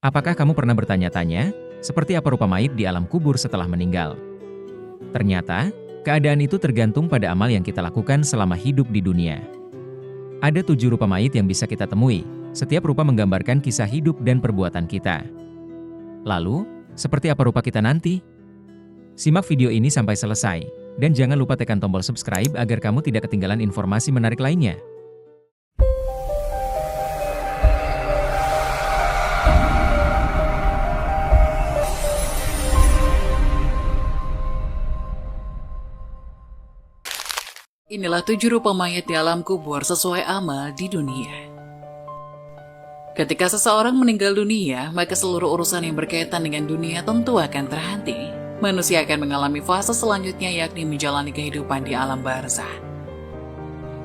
Apakah kamu pernah bertanya-tanya, seperti apa rupa mayit di alam kubur setelah meninggal? Ternyata, keadaan itu tergantung pada amal yang kita lakukan selama hidup di dunia. Ada 7 rupa mayit yang bisa kita temui, setiap rupa menggambarkan kisah hidup dan perbuatan kita. Lalu, seperti apa rupa kita nanti? Simak video ini sampai selesai, dan jangan lupa tekan tombol subscribe agar kamu tidak ketinggalan informasi menarik lainnya. Inilah 7 rupa mayat di alam kubur sesuai amal di dunia. Ketika seseorang meninggal dunia, maka seluruh urusan yang berkaitan dengan dunia tentu akan terhenti. Manusia akan mengalami fase selanjutnya, yakni menjalani kehidupan di alam barzah.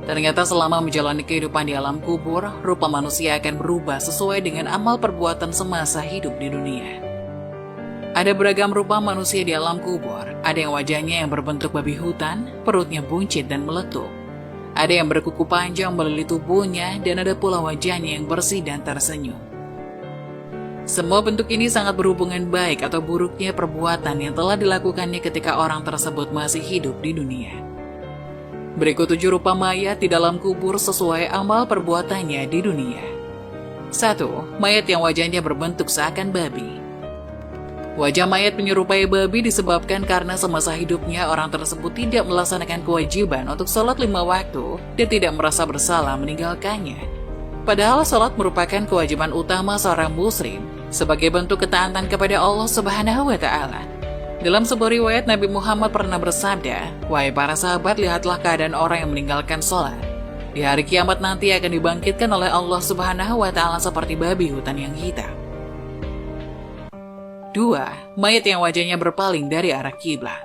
Ternyata selama menjalani kehidupan di alam kubur, rupa manusia akan berubah sesuai dengan amal perbuatan semasa hidup di dunia. Ada beragam rupa manusia di alam kubur. Ada yang wajahnya yang berbentuk babi hutan, perutnya buncit dan meletup. Ada yang berkuku panjang melilit tubuhnya, dan ada pula wajahnya yang bersih dan tersenyum. Semua bentuk ini sangat berhubungan baik atau buruknya perbuatan yang telah dilakukannya ketika orang tersebut masih hidup di dunia. Berikut 7 rupa mayat di dalam kubur sesuai amal perbuatannya di dunia. 1. Mayat yang wajahnya berbentuk seakan babi. Wajah mayat menyerupai babi disebabkan karena semasa hidupnya orang tersebut tidak melaksanakan kewajiban untuk sholat 5 waktu dan tidak merasa bersalah meninggalkannya. Padahal sholat merupakan kewajiban utama seorang muslim sebagai bentuk ketaatan kepada Allah Subhanahu wa Ta'ala. Dalam sebuah riwayat, Nabi Muhammad pernah bersabda, "Wahai para sahabat, lihatlah keadaan orang yang meninggalkan sholat. Di hari kiamat nanti akan dibangkitkan oleh Allah Subhanahu wa Ta'ala seperti babi hutan yang hitam." 2. Mayat yang wajahnya berpaling dari arah kiblat.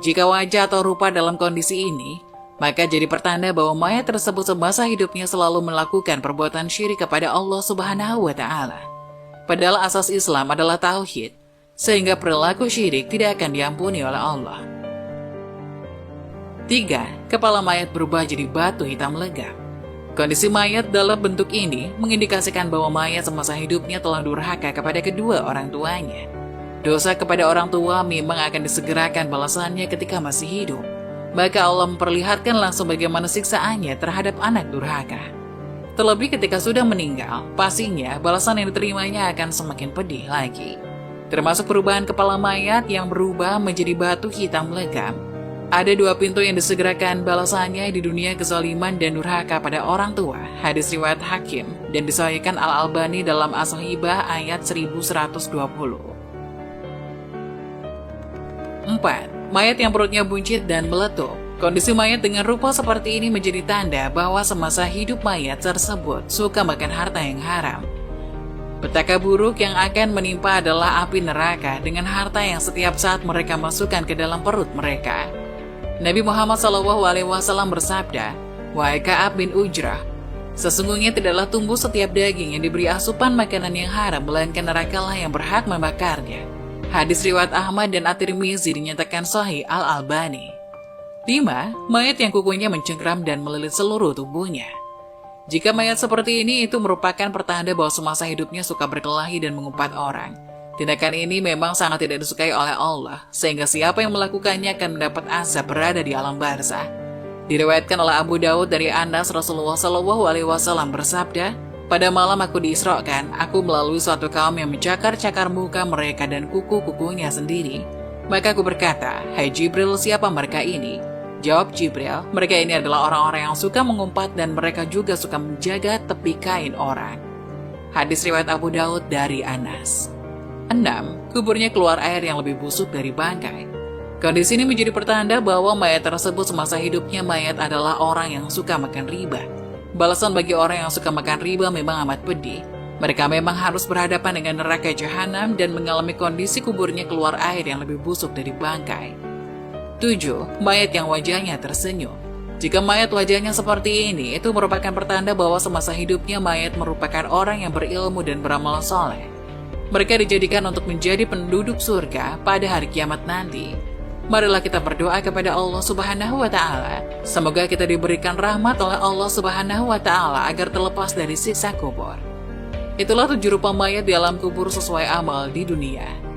Jika wajah atau rupa dalam kondisi ini, maka jadi pertanda bahwa mayat tersebut semasa hidupnya selalu melakukan perbuatan syirik kepada Allah Subhanahu wa Ta'ala. Padahal asas Islam adalah tauhid, sehingga perilaku syirik tidak akan diampuni oleh Allah. 3. Kepala mayat berubah jadi batu hitam legam. Kondisi mayat dalam bentuk ini mengindikasikan bahwa mayat semasa hidupnya telah durhaka kepada kedua orang tuanya. Dosa kepada orang tua memang akan disegerakan balasannya ketika masih hidup. Maka Allah memperlihatkan langsung bagaimana siksaannya terhadap anak durhaka. Terlebih ketika sudah meninggal, pastinya balasan yang diterimanya akan semakin pedih lagi. Termasuk perubahan kepala mayat yang berubah menjadi batu hitam legam. Ada 2 pintu yang disegerakan balasannya di dunia: kezaliman dan durhaka pada orang tua. Hadis riwayat Hakim dan disahihkan Al-Albani dalam As-Sahihah ayat 1120. 4. Mayat yang perutnya buncit dan meletup. Kondisi mayat dengan rupa seperti ini menjadi tanda bahwa semasa hidup mayat tersebut suka makan harta yang haram. Petaka buruk yang akan menimpa adalah api neraka dengan harta yang setiap saat mereka masukkan ke dalam perut mereka. Nabi Muhammad SAW bersabda, "Wahai Ka'ab bin Ujrah, sesungguhnya tidaklah tumbuh setiap daging yang diberi asupan makanan yang haram, melainkan nerakalah yang berhak membakarnya." Hadis riwayat Ahmad dan At-Tirmizi dinyatakan sahih Al-Albani. 5. Mayat yang kukunya mencengkram dan melilit seluruh tubuhnya. Jika mayat seperti ini, itu merupakan pertanda bahwa semasa hidupnya suka berkelahi dan mengumpat orang. Tindakan ini memang sangat tidak disukai oleh Allah, sehingga siapa yang melakukannya akan mendapat azab berada di alam barzah. Diriwayatkan oleh Abu Daud dari Anas, Rasulullah SAW bersabda, "Pada malam aku diisrokan, aku melalui suatu kaum yang mencakar-cakar muka mereka dan kuku-kukunya sendiri. Maka aku berkata, 'Hai Jibril, siapa mereka ini?' Jawab Jibril, 'Mereka ini adalah orang-orang yang suka mengumpat dan mereka juga suka menjaga tepi kain orang.'" Hadis riwayat Abu Daud dari Anas. 6. Kuburnya keluar air yang lebih busuk dari bangkai. Kondisi ini menjadi pertanda bahwa mayat tersebut semasa hidupnya mayat adalah orang yang suka makan riba. Balasan bagi orang yang suka makan riba memang amat pedih. Mereka memang harus berhadapan dengan neraka jahanam dan mengalami kondisi kuburnya keluar air yang lebih busuk dari bangkai. 7. Mayat yang wajahnya tersenyum. Jika mayat wajahnya seperti ini, itu merupakan pertanda bahwa semasa hidupnya mayat merupakan orang yang berilmu dan beramal soleh. Mereka dijadikan untuk menjadi penduduk surga pada hari kiamat nanti. Marilah kita berdoa kepada Allah Subhanahu wa Ta'ala. Semoga kita diberikan rahmat oleh Allah Subhanahu wa Ta'ala agar terlepas dari siksa kubur. Itulah 7 rupa mayat di alam kubur sesuai amal di dunia.